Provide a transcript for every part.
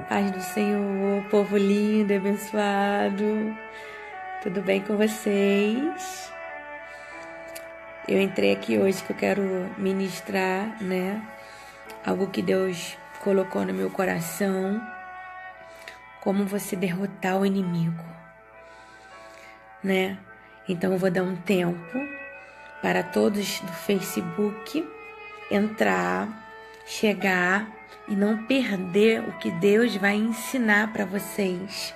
Paz do Senhor, povo lindo e abençoado. Tudo bem com vocês? Eu entrei aqui hoje que eu quero ministrar, algo que Deus colocou no meu coração. Como você derrotar o inimigo, Então eu vou dar um tempo para todos do Facebook entrar, chegar e não perder o que Deus vai ensinar para vocês,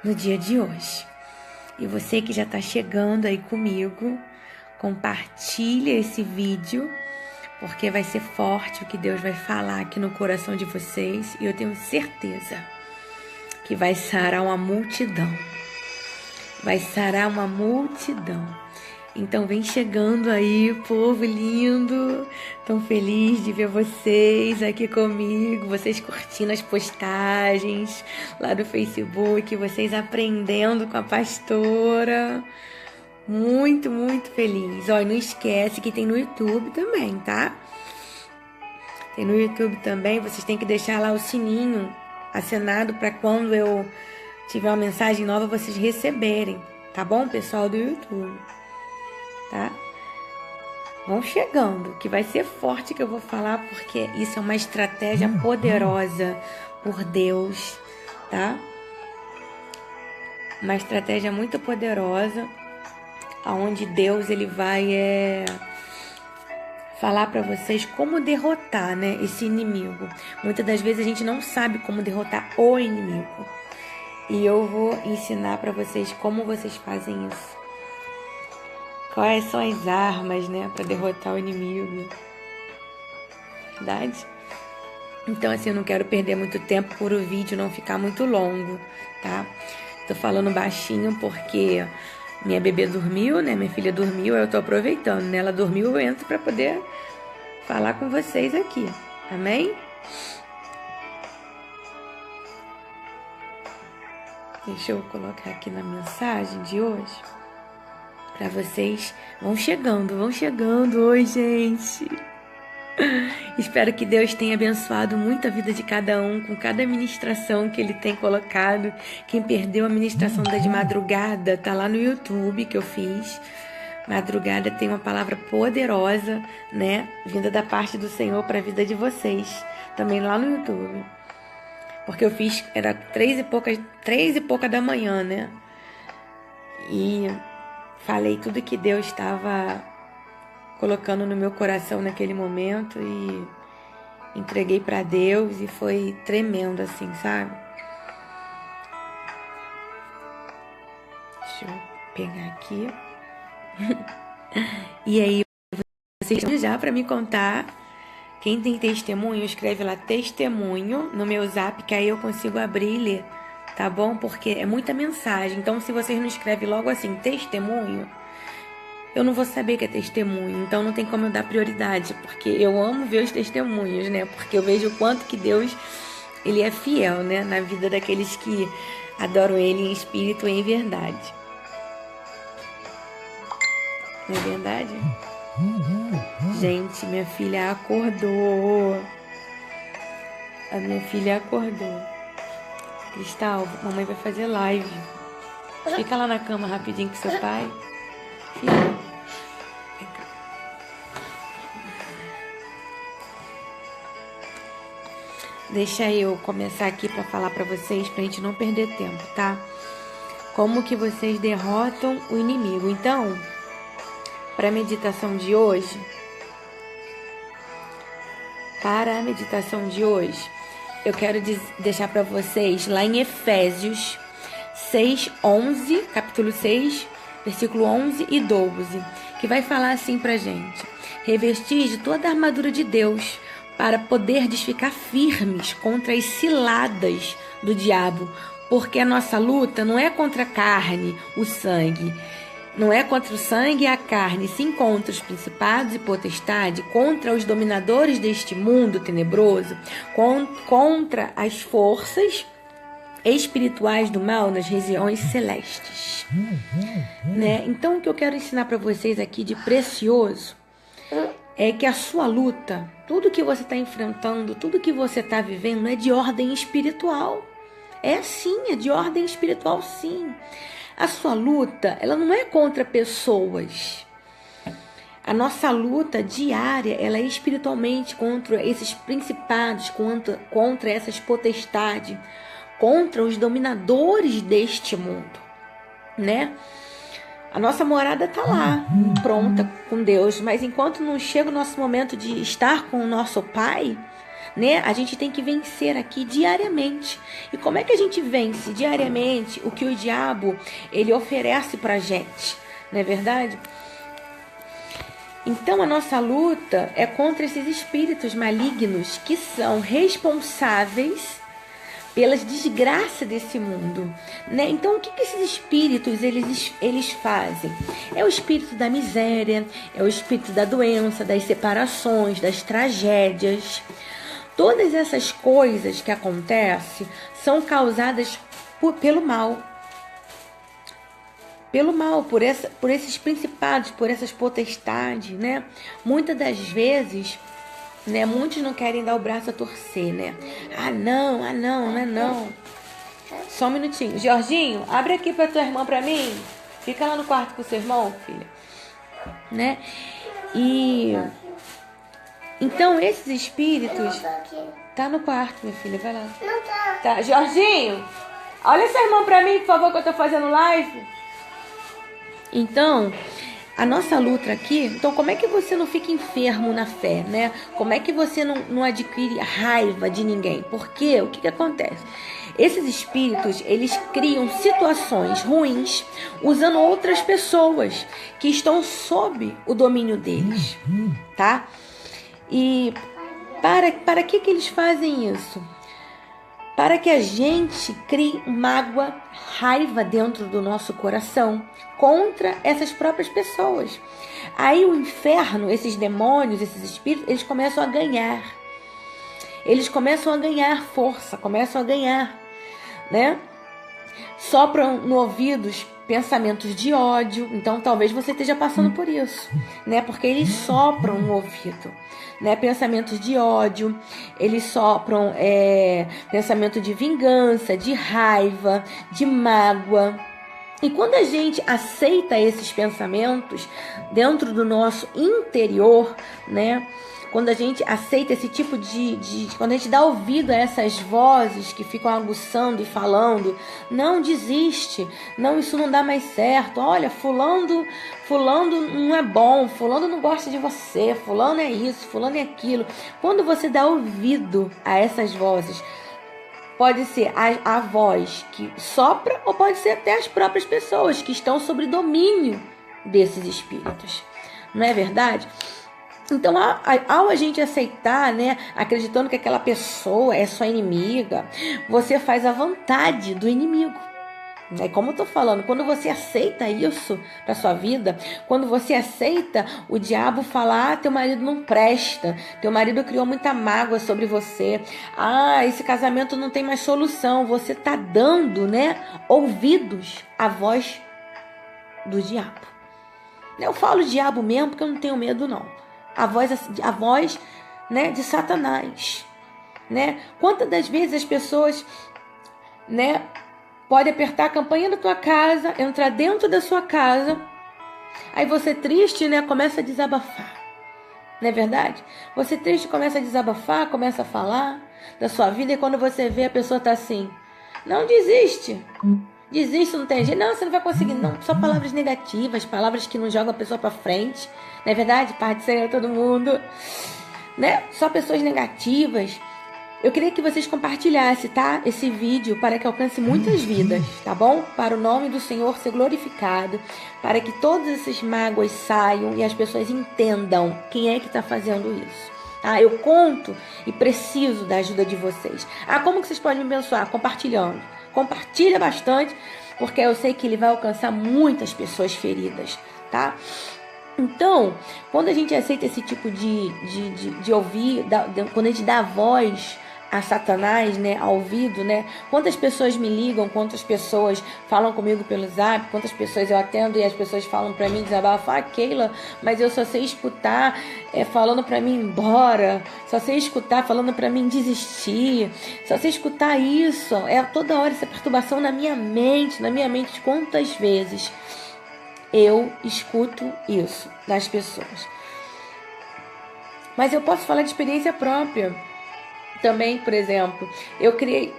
no dia de hoje. E você que já está chegando aí comigo, compartilha esse vídeo, porque vai ser forte o que Deus vai falar aqui no coração de vocês. E eu tenho certeza que vai sarar uma multidão. Vai sarar uma multidão. Então vem chegando aí, povo lindo. Tão feliz de ver vocês aqui comigo, vocês curtindo as postagens lá do Facebook, vocês aprendendo com a pastora. Muito, muito feliz. Ó, e não esquece que tem no YouTube também, tá? Tem no YouTube também, vocês têm que deixar lá o sininho acenado para quando eu tiver uma mensagem nova vocês receberem, tá bom, pessoal do YouTube? Tá? Vão chegando, que vai ser forte que eu vou falar, porque isso é uma estratégia poderosa por Deus, tá? Uma estratégia muito poderosa, aonde Deus ele vai falar para vocês como derrotar, esse inimigo. Muitas das vezes a gente não sabe como derrotar o inimigo, e eu vou ensinar para vocês como vocês fazem isso. Quais são as armas, para derrotar o inimigo? Verdade? Então, assim, eu não quero perder muito tempo por o vídeo não ficar muito longo, tá? Tô falando baixinho porque minha bebê dormiu, minha filha dormiu, eu tô aproveitando, Ela dormiu, eu entro para poder falar com vocês aqui. Amém? Deixa eu colocar aqui na mensagem de hoje. Para vocês, vão chegando. Oi, gente. Espero que Deus tenha abençoado muito a vida de cada um com cada ministração que Ele tem colocado. Quem perdeu a ministração da de madrugada, tá lá no YouTube que eu fiz. Madrugada tem uma palavra poderosa, vinda da parte do Senhor para a vida de vocês. Também lá no YouTube. Porque eu fiz, era 3:pouca da manhã, E falei tudo que Deus estava colocando no meu coração naquele momento e entreguei para Deus e foi tremendo assim, sabe? Deixa eu pegar aqui. E aí, vocês já para me contar. Quem tem testemunho, escreve lá testemunho no meu zap, que aí eu consigo abrir e ler, tá bom? Porque é muita mensagem. Então, se vocês não escrevem logo assim, testemunho, eu não vou saber que é testemunho. Então, não tem como eu dar prioridade, porque eu amo ver os testemunhos, Porque eu vejo o quanto que Deus, Ele é fiel, na vida daqueles que adoram Ele em espírito e em verdade. Não é verdade? Gente, minha filha acordou. A minha filha acordou. Cristal, mamãe vai fazer live. Fica lá na cama rapidinho com seu pai. Fica. Vem cá. Deixa eu começar aqui para falar para vocês, pra gente não perder tempo, tá? Como que vocês derrotam o inimigo. Então, para a meditação de hoje, eu quero deixar para vocês lá em Efésios 6:11, capítulo 6, versículo 11 e 12, que vai falar assim pra gente: revestis de toda a armadura de Deus para poderdes ficar firmes contra as ciladas do diabo, porque a nossa luta não é contra a carne, o sangue. Não é contra o sangue e a carne, sim contra os principados e potestades, contra os dominadores deste mundo tenebroso, contra as forças espirituais do mal nas regiões celestes. Então, o que eu quero ensinar para vocês aqui de precioso é que a sua luta, tudo que você está enfrentando, tudo que você está vivendo é de ordem espiritual. É sim, é de ordem espiritual sim. A sua luta, ela não é contra pessoas. A nossa luta diária, ela é espiritualmente contra esses principados, contra essas potestades, contra os dominadores deste mundo, né? A nossa morada está lá, pronta com Deus, mas enquanto não chega o nosso momento de estar com o nosso Pai, né, a gente tem que vencer aqui diariamente. E como é que a gente vence diariamente o que o diabo ele oferece pra gente? Não é verdade? Então a nossa luta é contra esses espíritos malignos que são responsáveis pelas desgraças desse mundo, né? Então o que esses espíritos eles fazem? É o espírito da miséria, é o espírito da doença, das separações, das tragédias. Todas essas coisas que acontecem são causadas pelo mal. Pelo mal, por esses principados, por essas potestades, né? Muitas das vezes, né? Muitos não querem dar o braço a torcer, né? Não é não. Só um minutinho. Jorginho, abre aqui pra tua irmã pra mim. Fica lá no quarto com o seu irmão, filha. Né? E... então, esses espíritos... Tá no quarto, minha filha. Vai lá. Não tá. Tá, Jorginho, olha essa irmã pra mim, por favor, que eu tô fazendo live. Então, a nossa luta aqui... então, como é que você não fica enfermo na fé, né? Como é que você não adquire raiva de ninguém? Porque o que acontece? Esses espíritos, eles criam situações ruins usando outras pessoas que estão sob o domínio deles, tá? E para que eles fazem isso? Para que a gente crie mágoa, raiva dentro do nosso coração contra essas próprias pessoas. Aí o inferno, esses demônios, esses espíritos, eles começam a ganhar. Eles começam a ganhar força, começam a ganhar, né? Sopram no ouvidos pensamentos de ódio. Então talvez você esteja passando por isso, né? Porque eles sopram no ouvido, né? Pensamentos de ódio, eles sopram pensamento de vingança, de raiva, de mágoa. E quando a gente aceita esses pensamentos dentro do nosso interior, né? Quando a gente aceita esse tipo quando a gente dá ouvido a essas vozes que ficam aguçando e falando, não desiste, não, isso não dá mais certo, olha, fulano não é bom, fulano não gosta de você, fulano é isso, fulano é aquilo. Quando você dá ouvido a essas vozes, pode ser a voz que sopra ou pode ser até as próprias pessoas que estão sob domínio desses espíritos. Não é verdade? Então, ao a gente aceitar, né, acreditando que aquela pessoa é sua inimiga, você faz a vontade do inimigo. É como eu tô falando, quando você aceita isso pra sua vida, quando você aceita o diabo falar, teu marido não presta, teu marido criou muita mágoa sobre você, esse casamento não tem mais solução, você tá dando, né, ouvidos à voz do diabo. Eu falo diabo mesmo porque eu não tenho medo não. A voz, né, de Satanás, né? Quantas das vezes as pessoas, né, podem apertar a campainha da tua casa, entrar dentro da sua casa, aí você triste, né, começa a desabafar, não é verdade? Você triste começa a desabafar, começa a falar da sua vida, e quando você vê a pessoa tá assim, não desiste, não tem jeito, não, você não vai conseguir, não, só palavras negativas, palavras que não jogam a pessoa pra frente, não é verdade? Paz do Senhor a todo mundo, né? Só pessoas negativas. Eu queria que vocês compartilhassem, tá? Esse vídeo para que alcance muitas vidas, tá bom? Para o nome do Senhor ser glorificado, para que todas essas mágoas saiam e as pessoas entendam quem é que está fazendo isso. Tá? Eu conto e preciso da ajuda de vocês. Como que vocês podem me abençoar? Compartilhando. Compartilha bastante, porque eu sei que ele vai alcançar muitas pessoas tá? Então, quando a gente aceita esse tipo de ouvir, quando a gente dá voz a Satanás, né, ao ouvido, né? Quantas pessoas me ligam, quantas pessoas falam comigo pelo Zap, quantas pessoas eu atendo e as pessoas falam pra mim, desabafam, Keila, mas eu só sei escutar falando pra mim ir embora, só sei escutar falando pra mim desistir, só sei escutar isso, toda hora essa perturbação na minha mente, quantas vezes eu escuto isso das pessoas. Mas eu posso falar de experiência própria. Também, por exemplo, eu criei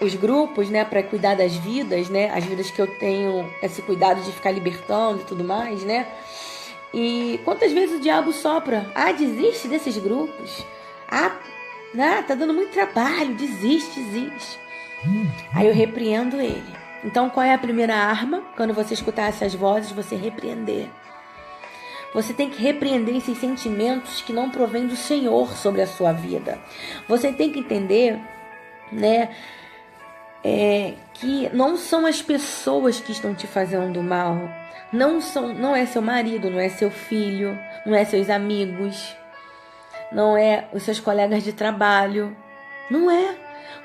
os grupos, né, para cuidar das vidas, né, as vidas que eu tenho esse cuidado de ficar libertando e tudo mais, né? E quantas vezes o diabo sopra? Desiste desses grupos. Tá dando muito trabalho, desiste. Aí eu repreendo ele. Então, qual é a primeira arma? Quando você escutar essas vozes, você repreender. Você tem que repreender esses sentimentos que não provêm do Senhor sobre a sua vida. Você tem que entender, né, que não são as pessoas que estão te fazendo mal. Não é seu marido, não é seu filho, não é seus amigos, não é os seus colegas de trabalho. Não é.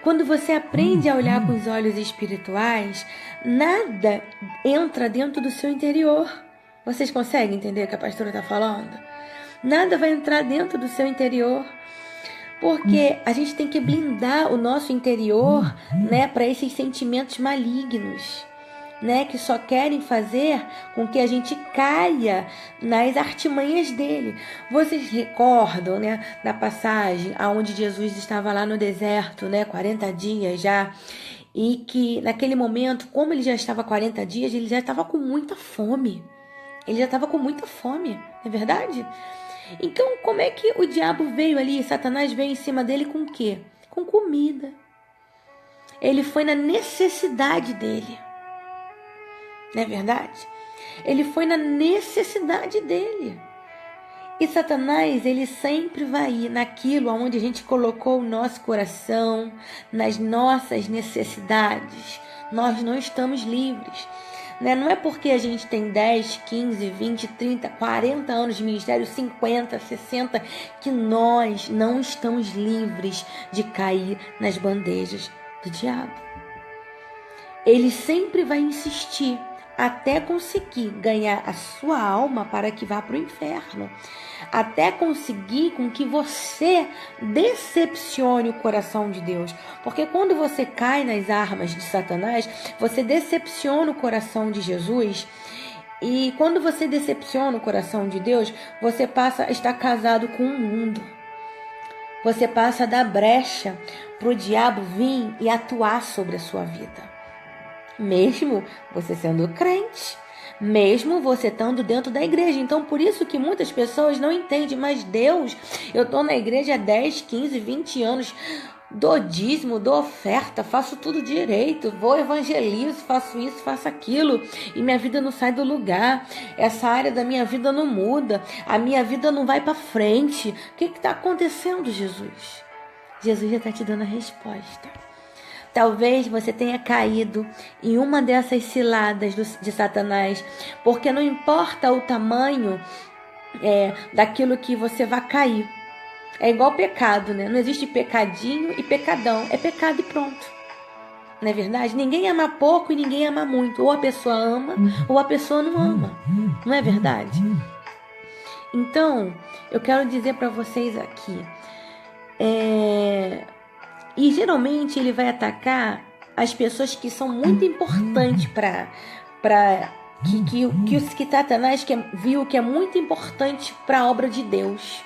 Quando você aprende a olhar com os olhos espirituais, nada entra dentro do seu interior. Vocês conseguem entender o que a pastora está falando? Nada vai entrar dentro do seu interior, porque a gente tem que blindar o nosso interior, né, para esses sentimentos malignos, né, que só querem fazer com que a gente caia nas artimanhas dele. Vocês recordam, né, da passagem aonde Jesus estava lá no deserto, né, 40 dias já, e que naquele momento, como ele já estava 40 dias, ele já estava com muita fome. Ele já estava com muita fome, não é verdade? Então, como é que o diabo veio ali, Satanás veio em cima dele com o quê? Com comida. Ele foi na necessidade dele, não é verdade? Ele foi na necessidade dele. E Satanás, ele sempre vai ir naquilo onde a gente colocou o nosso coração, nas nossas necessidades. Nós não estamos livres. Não é porque a gente tem 10, 15, 20, 30, 40 anos de ministério, 50, 60, que nós não estamos livres de cair nas bandejas do diabo. Ele sempre vai insistir até conseguir ganhar a sua alma para que vá para o inferno. Até conseguir com que você decepcione o coração de Deus. Porque quando você cai nas armas de Satanás, você decepciona o coração de Jesus. E quando você decepciona o coração de Deus, você passa a estar casado com o mundo. Você passa a dar brecha para o diabo vir e atuar sobre a sua vida. Mesmo você sendo crente, mesmo você estando dentro da igreja. Então, por isso que muitas pessoas não entendem, mas Deus, eu estou na igreja há 10, 15, 20 anos, dou dízimo, dou oferta, faço tudo direito, vou evangelizo, faço isso, faço aquilo, e minha vida não sai do lugar, essa área da minha vida não muda, a minha vida não vai para frente. O que está acontecendo, Jesus? Jesus já está te dando a resposta. Talvez você tenha caído em uma dessas ciladas de Satanás, porque não importa o tamanho daquilo que você vai cair. É igual pecado, né? Não existe pecadinho e pecadão. É pecado e pronto. Não é verdade? Ninguém ama pouco e ninguém ama muito. Ou a pessoa ama ou a pessoa não ama. Não é verdade? Então, eu quero dizer para vocês aqui. E geralmente ele vai atacar as pessoas que são muito importantes que Satanás viu que é muito importante para a obra de Deus.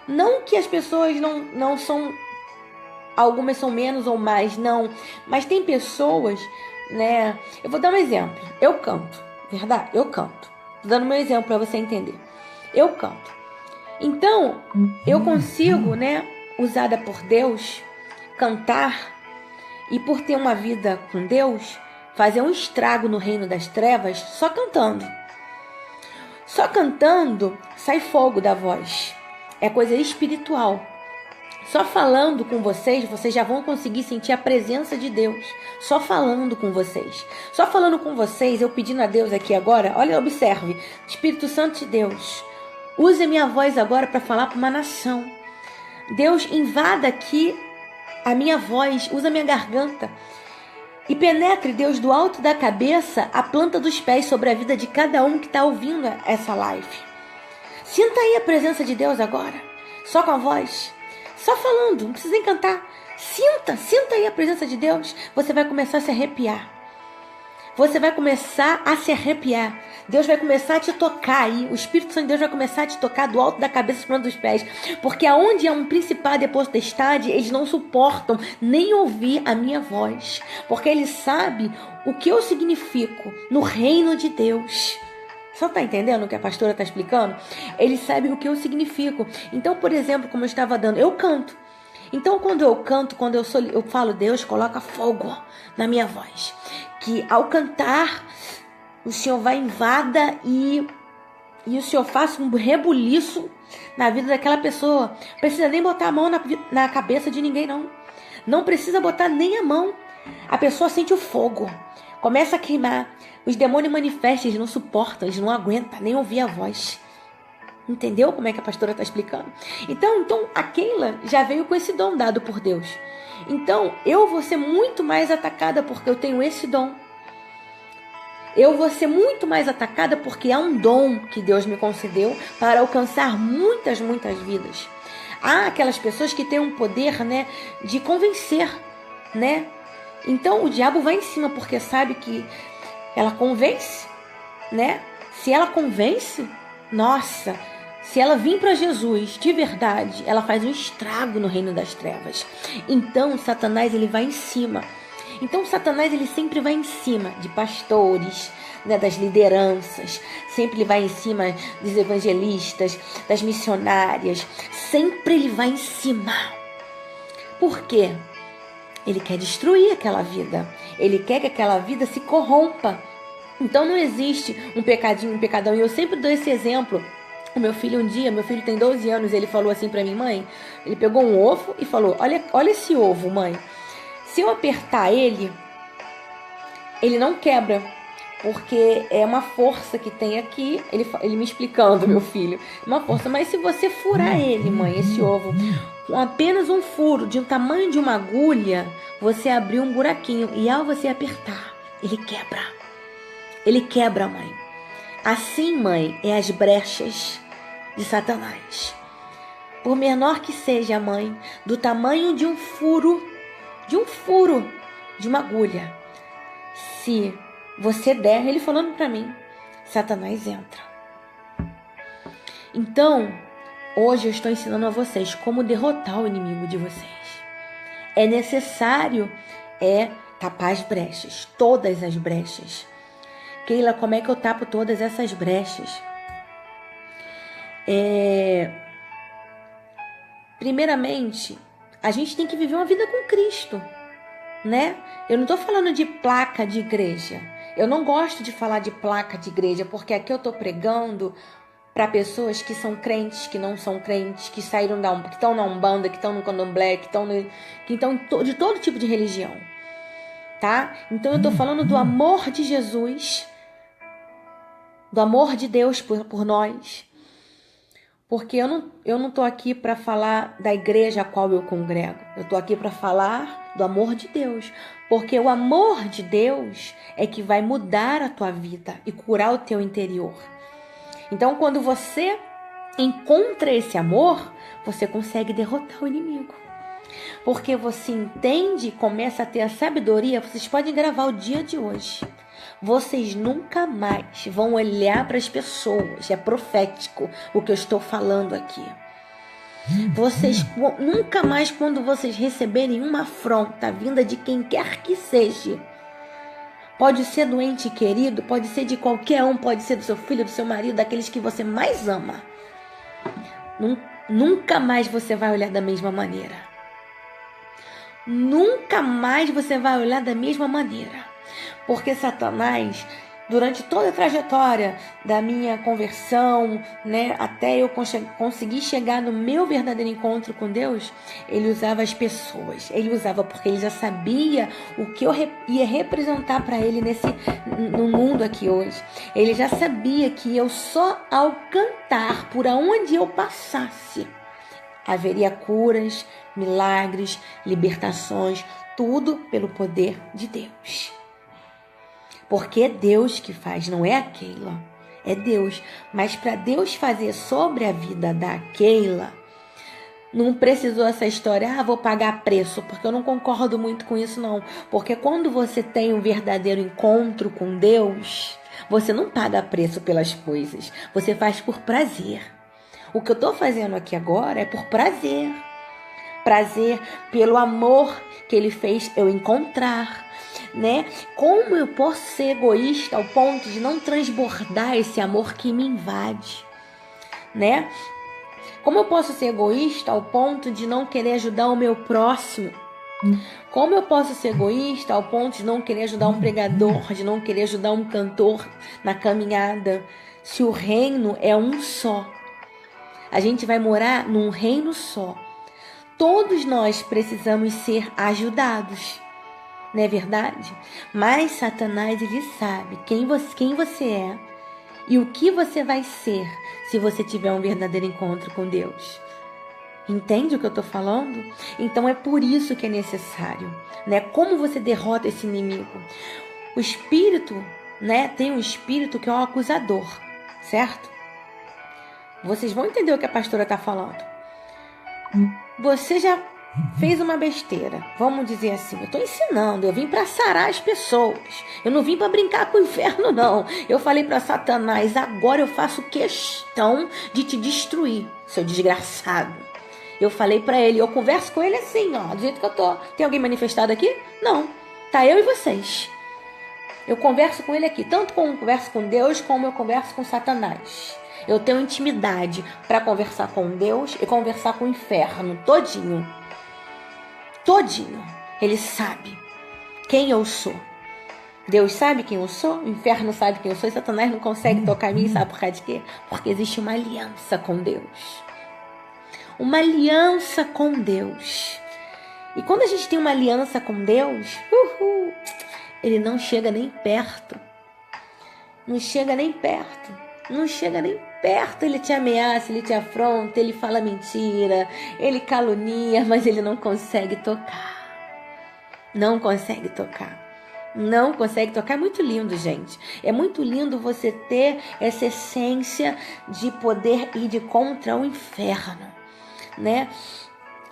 Não que as pessoas não são, algumas são menos ou mais, não. Mas tem pessoas, né? Eu vou dar um exemplo. Eu canto, verdade? Eu canto. Tô dando meu exemplo para você entender. Eu canto. Então, eu consigo, né, usada por Deus, cantar, e por ter uma vida com Deus, fazer um estrago no reino das trevas só cantando. Só cantando sai fogo da voz. É coisa espiritual. Só falando com vocês já vão conseguir sentir a presença de Deus. Só falando com vocês. Só falando com vocês, eu pedindo a Deus aqui agora, olha, observe, Espírito Santo de Deus, use a minha voz agora para falar para uma nação. Deus, invada aqui a minha voz, usa a minha garganta. E penetre, Deus, do alto da cabeça à planta dos pés sobre a vida de cada um que está ouvindo essa live. Sinta aí a presença de Deus agora. Só com a voz. Só falando, não precisa nem cantar. Sinta aí a presença de Deus. Você vai começar a se arrepiar. Você vai começar a se arrepiar. Deus vai começar a te tocar aí. O Espírito Santo de Deus vai começar a te tocar do alto da cabeça à planta dos pés. Porque aonde há um principado e potestade, eles não suportam nem ouvir a minha voz. Porque eles sabem o que eu significo no reino de Deus. Só está entendendo o que a pastora está explicando? Eles sabem o que eu significo. Então, por exemplo, como eu estava dando, eu canto. Então, quando eu canto, quando eu falo, Deus coloca fogo na minha voz. Que ao cantar, o Senhor vai invada e o Senhor faça um rebuliço na vida daquela pessoa. Não precisa nem botar a mão na cabeça de ninguém, não. Não precisa botar nem a mão. A pessoa sente o fogo. Começa a queimar. Os demônios manifestam, eles não suportam, eles não aguentam nem ouvir a voz. Entendeu como é que a pastora está explicando? Então, a Keila já veio com esse dom dado por Deus. Então, eu vou ser muito mais atacada porque eu tenho esse dom. Eu vou ser muito mais atacada porque há um dom que Deus me concedeu para alcançar muitas, muitas vidas. Há aquelas pessoas que têm um poder, né, de convencer, né? Então, o diabo vai em cima porque sabe que ela convence, né? Se ela convence, nossa, se ela vir para Jesus de verdade, ela faz um estrago no reino das trevas. Então, Satanás, ele vai em cima. Então, Satanás, ele sempre vai em cima de pastores, né, das lideranças. Sempre ele vai em cima dos evangelistas, das missionárias. Sempre ele vai em cima. Por quê? Ele quer destruir aquela vida. Ele quer que aquela vida se corrompa. Então, não existe um pecadinho, um pecadão. E eu sempre dou esse exemplo. O meu filho um dia, meu filho tem 12 anos, ele falou assim para mim, mãe, ele pegou um ovo e falou, olha esse ovo, mãe. Se eu apertar ele não quebra, porque é uma força que tem aqui, ele me explicando, meu filho, uma força, mas se você furar ele, mãe, esse ovo, com apenas um furo de um tamanho de uma agulha, você abriu um buraquinho e ao você apertar, ele quebra, mãe. Assim, mãe, é as brechas de Satanás. Por menor que seja, mãe, do tamanho de um furo, de uma agulha. Se você der, ele falando para mim, Satanás entra. Então, hoje eu estou ensinando a vocês como derrotar o inimigo de vocês. É necessário tapar as brechas, todas as brechas. Keila, como é que eu tapo todas essas brechas? Primeiramente, a gente tem que viver uma vida com Cristo, né? Eu não estou falando de placa de igreja. Eu não gosto de falar de placa de igreja, porque aqui eu estou pregando para pessoas que são crentes, que não são crentes, que saíram que estão na Umbanda, que estão no Candomblé, que estão de todo tipo de religião, tá? Então eu estou falando do amor de Jesus, do amor de Deus por nós. Porque eu não estou aqui para falar da igreja a qual eu congrego. Eu estou aqui para falar do amor de Deus. Porque o amor de Deus é que vai mudar a tua vida e curar o teu interior. Então, quando você encontra esse amor, você consegue derrotar o inimigo. Porque você entende e começa a ter a sabedoria. Vocês podem gravar o dia de hoje. Vocês nunca mais vão olhar para as pessoas. É profético o que eu estou falando aqui. Vocês nunca mais, quando vocês receberem uma afronta vinda de quem quer que seja, pode ser do ente querido, pode ser de qualquer um, pode ser do seu filho, do seu marido, daqueles que você mais ama. Nunca mais você vai olhar da mesma maneira. Nunca mais você vai olhar da mesma maneira. Porque Satanás, durante toda a trajetória da minha conversão, né, até eu conseguir chegar no meu verdadeiro encontro com Deus, ele usava as pessoas. Ele usava porque ele já sabia o que eu ia representar para ele no mundo aqui hoje. Ele já sabia que eu só ao cantar por onde eu passasse, haveria curas, milagres, libertações, tudo pelo poder de Deus. Porque é Deus que faz, não é a Keila, é Deus. Mas para Deus fazer sobre a vida da Keila, não precisou essa história, vou pagar preço, porque eu não concordo muito com isso não. Porque quando você tem um verdadeiro encontro com Deus, você não paga preço pelas coisas, você faz por prazer. O que eu estou fazendo aqui agora é por prazer. Prazer pelo amor que Ele fez eu encontrar, né? Como eu posso ser egoísta ao ponto de não transbordar esse amor que me invade, né? Como eu posso ser egoísta ao ponto de não querer ajudar o meu próximo? Como eu posso ser egoísta ao ponto de não querer ajudar um pregador, de não querer ajudar um cantor na caminhada? Se o reino é um só, a gente vai morar num reino só. Todos nós precisamos ser ajudados, não é verdade? Mas Satanás, ele sabe quem você é e o que você vai ser se você tiver um verdadeiro encontro com Deus. Entende o que eu estou falando? Então é por isso que é necessário, né? Como você derrota esse inimigo? O espírito, né? Tem um espírito que é o acusador, certo? Vocês vão entender o que a pastora está falando. Você já fez uma besteira, vamos dizer assim, eu estou ensinando, eu vim para sarar as pessoas, eu não vim para brincar com o inferno não. Eu falei para Satanás, agora eu faço questão de te destruir, seu desgraçado. Eu falei para ele, eu converso com ele assim, ó, do jeito que eu tô. Tem alguém manifestado aqui? Não, tá eu e vocês. Eu converso com ele aqui, tanto como eu converso com Deus, como eu converso com Satanás. Eu tenho intimidade para conversar com Deus e conversar com o inferno todinho. Todinho. Ele sabe quem eu sou. Deus sabe quem eu sou, o inferno sabe quem eu sou e Satanás não consegue tocar em mim, sabe por causa de quê? Porque existe uma aliança com Deus. Uma aliança com Deus. E quando a gente tem uma aliança com Deus, ele não chega nem perto. Não chega nem perto. Não chega nem perto, ele te ameaça, ele te afronta, ele fala mentira, ele calunia, mas ele não consegue tocar. Não consegue tocar. Não consegue tocar. É muito lindo, gente. É muito lindo você ter essa essência de poder ir de contra o inferno, né?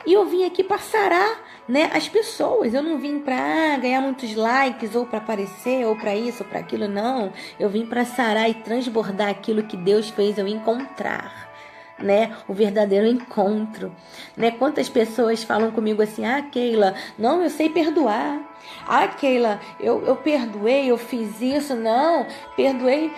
E eu vim aqui para sarar, né, as pessoas. Eu não vim para ganhar muitos likes, ou para aparecer, ou para isso, ou para aquilo, não. Eu vim para sarar e transbordar aquilo que Deus fez eu encontrar, né? O verdadeiro encontro, né? Quantas pessoas falam comigo assim, Keila, não, eu sei perdoar. Keila, eu perdoei, eu fiz isso, não, perdoei,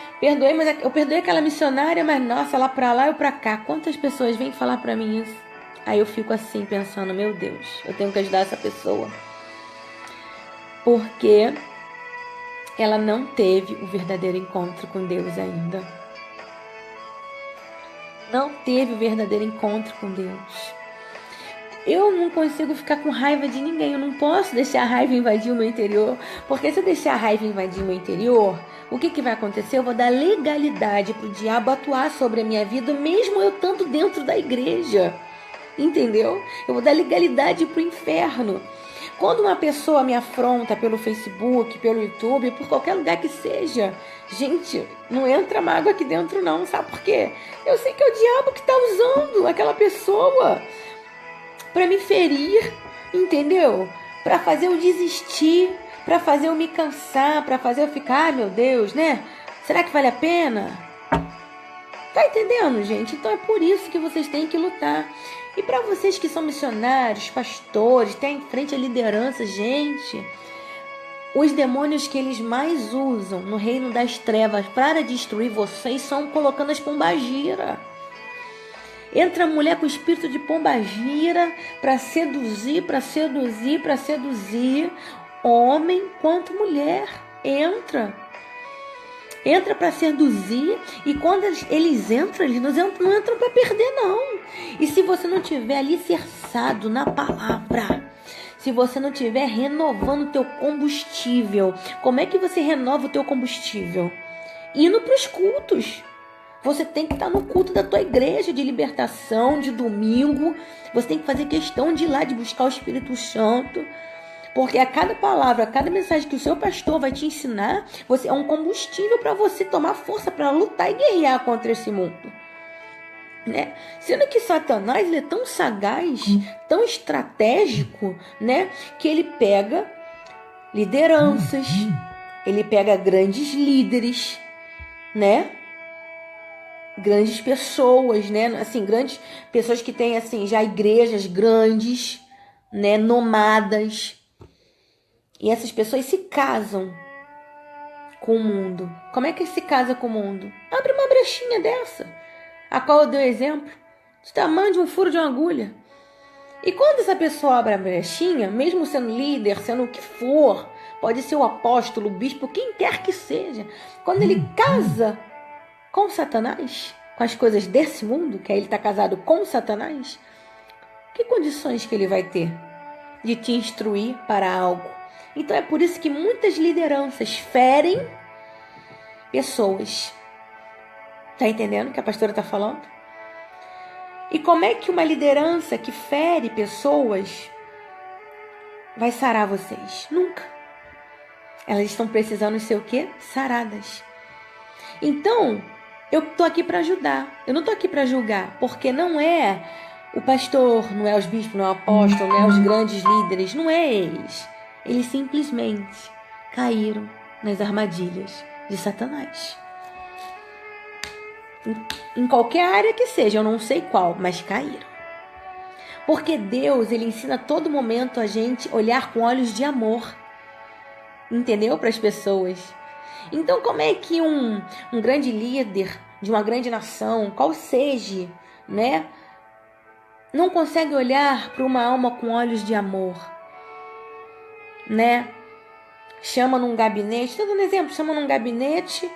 mas eu perdoei aquela missionária, mas nossa, lá para lá, eu para cá. Quantas pessoas vêm falar para mim isso? Aí eu fico assim pensando, meu Deus, eu tenho que ajudar essa pessoa. Porque ela não teve o verdadeiro encontro com Deus ainda. Não teve o verdadeiro encontro com Deus. Eu não consigo ficar com raiva de ninguém. Eu não posso deixar a raiva invadir o meu interior. Porque se eu deixar a raiva invadir o meu interior, o que vai acontecer? Eu vou dar legalidade para o diabo atuar sobre a minha vida, mesmo eu estando dentro da igreja. Entendeu? Eu vou dar legalidade para o inferno. Quando uma pessoa me afronta pelo Facebook, pelo YouTube, por qualquer lugar que seja, gente, não entra mágoa aqui dentro não, sabe por quê? Eu sei que é o diabo que está usando aquela pessoa para me ferir, entendeu? Para fazer eu desistir, para fazer eu me cansar, para fazer eu ficar, meu Deus, né? Será que vale a pena? Tá entendendo, gente? Então é por isso que vocês têm que lutar. E para vocês que são missionários, pastores, têm em frente a liderança, gente, os demônios que eles mais usam no reino das trevas para destruir vocês são colocando as pombagira. Entra mulher com espírito de pombagira para seduzir, homem quanto mulher. Entra para seduzir, e quando eles entram, eles não entram para perder, não. E se você não tiver alicerçado na palavra, se você não tiver renovando o teu combustível, como é que você renova o teu combustível? Indo para os cultos, Você tem que estar no culto da tua igreja de libertação, de domingo. Você tem que fazer questão de ir lá, de buscar o Espírito Santo. Porque a cada palavra, a cada mensagem que o seu pastor vai te ensinar, você é um combustível para você tomar força para lutar e guerrear contra esse mundo. Né? Sendo que Satanás, ele é tão sagaz, tão estratégico, né? Que ele pega lideranças, ele pega grandes líderes, né? Grandes pessoas, né? Assim, grandes pessoas que têm, assim, já igrejas grandes, né? Nomadas. E essas pessoas se casam com o mundo. Como é que se casa com o mundo? Abre uma brechinha dessa, a qual eu dei o exemplo, do tamanho de um furo de uma agulha. E quando essa pessoa abre a brechinha, mesmo sendo líder, sendo o que for, pode ser o apóstolo, o bispo, quem quer que seja, quando ele casa com Satanás, com as coisas desse mundo, que aí ele está casado com Satanás, que condições que ele vai ter de te instruir para algo? Então é por isso que muitas lideranças ferem pessoas. Tá entendendo o que a pastora está falando? E como é que uma liderança que fere pessoas vai sarar vocês? Nunca. Elas estão precisando ser o quê? Saradas. Então, eu tô aqui para ajudar. Eu não tô aqui para julgar, porque não é o pastor, não é os bispos, não é o apóstolo, não é os grandes líderes, não é eles. Eles simplesmente caíram nas armadilhas de Satanás. Em qualquer área que seja, eu não sei qual, mas caíram. Porque Deus, ele ensina a todo momento a gente olhar com olhos de amor. Entendeu? Para as pessoas. Então, como é que um grande líder de uma grande nação, qual seja, né, não consegue olhar para uma alma com olhos de amor, né? Chama num gabinete, estou dando exemplo, chama num gabinete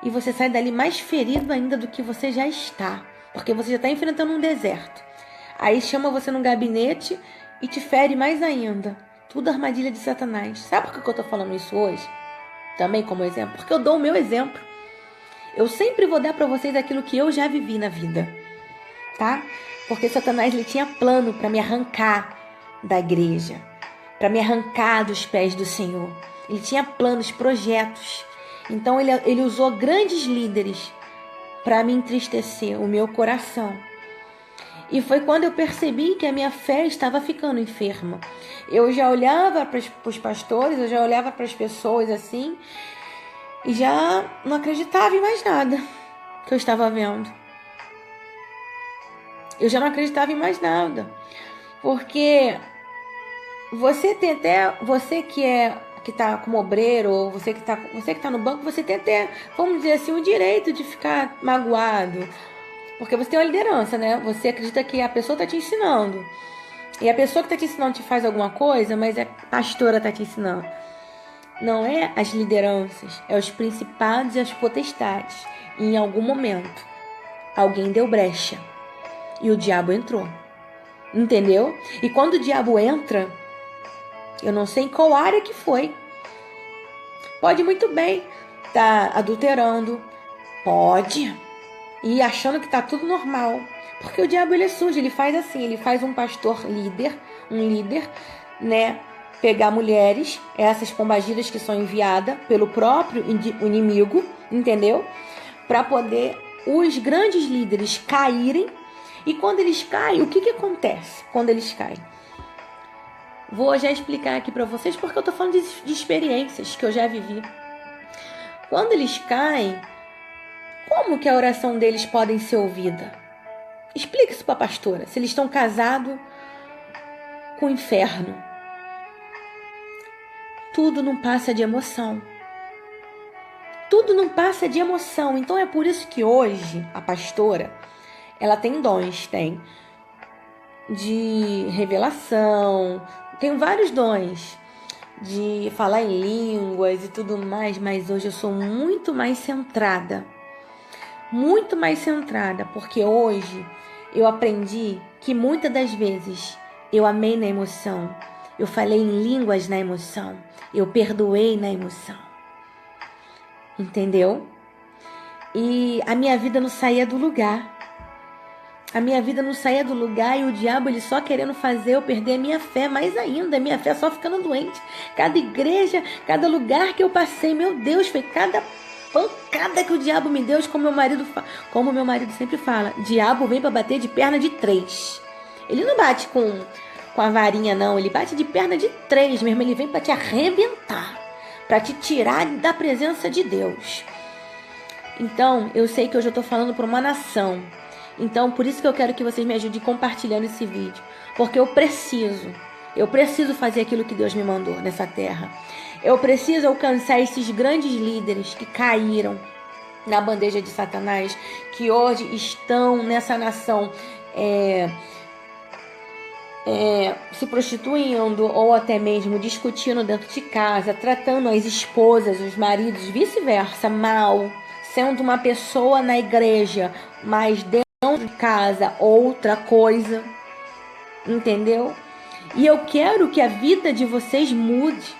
e você sai dali mais ferido ainda do que você já está, porque você já está enfrentando um deserto. Aí chama você num gabinete e te fere mais ainda. Tudo armadilha de Satanás. Sabe por que eu estou falando isso hoje? Também como exemplo, porque eu dou o meu exemplo. Eu sempre vou dar para vocês aquilo que eu já vivi na vida, tá? Porque Satanás, ele tinha plano para me arrancar da igreja, para me arrancar dos pés do Senhor. Ele tinha planos, projetos. Então ele usou grandes líderes para me entristecer o meu coração. E foi quando eu percebi que a minha fé estava ficando enferma. Eu já olhava para os pastores, eu já olhava para as pessoas assim, e já não acreditava em mais nada que eu estava vendo. Eu já não acreditava em mais nada. Porque você tem até, você que tá como obreiro, ou você que tá no banco, você tem até, vamos dizer assim, o direito de ficar magoado. Porque você tem uma liderança, né? Você acredita que a pessoa está te ensinando. E a pessoa que está te ensinando te faz alguma coisa, mas a pastora está te ensinando. Não é as lideranças, é os principados e as potestades. E em algum momento, alguém deu brecha. E o diabo entrou. Entendeu? E quando o diabo entra, eu não sei em qual área que foi. Pode muito bem estar adulterando. Pode. E achando que tá tudo normal. Porque o diabo, ele é sujo, ele faz assim, ele faz um pastor líder, né, pegar mulheres, essas pombagiras que são enviadas pelo próprio inimigo, entendeu? Para poder os grandes líderes caírem. E quando eles caem, o que acontece quando eles caem? Vou já explicar aqui para vocês, porque eu tô falando de experiências que eu já vivi. Quando eles caem, como que a oração deles pode ser ouvida? Explica isso para a pastora, se eles estão casados com o inferno. Tudo não passa de emoção. Tudo não passa de emoção. Então é por isso que hoje a pastora, ela tem dons, tem de revelação, tem vários dons de falar em línguas e tudo mais, mas hoje eu sou muito mais centrada, porque hoje eu aprendi que muitas das vezes eu amei na emoção, eu falei em línguas na emoção, eu perdoei na emoção, entendeu? e a minha vida não saía do lugar. A minha vida não saía do lugar e o diabo ele só querendo fazer eu perder a minha fé mais ainda, a minha fé só ficando doente. Cada igreja, cada lugar que eu passei, meu Deus, foi cada pancada que o diabo me deu, como meu marido sempre fala, diabo vem para bater de perna de 3. Ele não bate com a varinha não, ele bate de perna de 3 mesmo, ele vem para te arrebentar, para te tirar da presença de Deus. Então, eu sei que hoje eu estou falando para uma nação. Então, por isso que eu quero que vocês me ajudem compartilhando esse vídeo. Porque eu preciso fazer aquilo que Deus me mandou nessa terra. Eu preciso alcançar esses grandes líderes que caíram na bandeja de Satanás, que hoje estão nessa nação se prostituindo ou até mesmo discutindo dentro de casa, tratando as esposas, os maridos, vice-versa, mal, sendo uma pessoa na igreja, mas dentro de casa outra coisa, entendeu? E eu quero que a vida de vocês mude.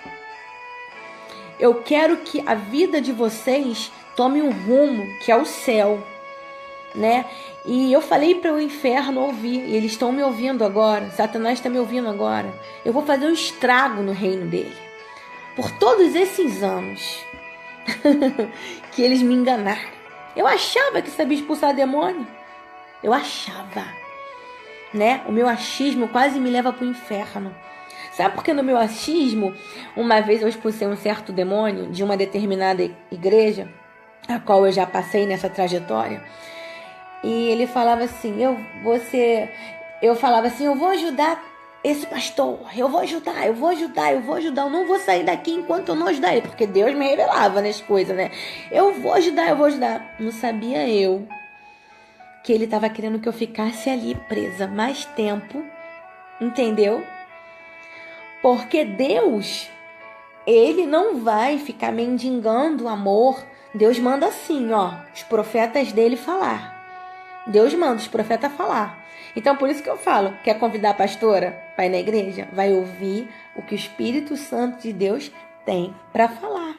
Eu quero que a vida de vocês tome um rumo que é o céu, né? E eu falei para o inferno ouvir, e eles estão me ouvindo agora, Satanás está me ouvindo agora. Eu vou fazer um estrago no reino dele. Por todos esses anos que eles me enganaram. Eu achava que sabia expulsar demônio. Eu achava, né? O meu achismo quase me leva para o inferno. Sabe por que no meu achismo, uma vez eu expulsei um certo demônio de uma determinada igreja, a qual eu já passei nessa trajetória, e ele falava assim, eu falava assim, eu vou ajudar esse pastor, eu vou ajudar, eu não vou sair daqui enquanto eu não ajudar ele, porque Deus me revelava nas coisas, né? Eu vou ajudar. Não sabia eu que ele estava querendo que eu ficasse ali presa mais tempo, entendeu? Porque Deus, ele não vai ficar mendigando amor. Deus manda assim, ó, os profetas dele falar. Deus manda os profetas falar. Então, por isso que eu falo, quer convidar a pastora para ir na igreja? Vai ouvir o que o Espírito Santo de Deus tem para falar.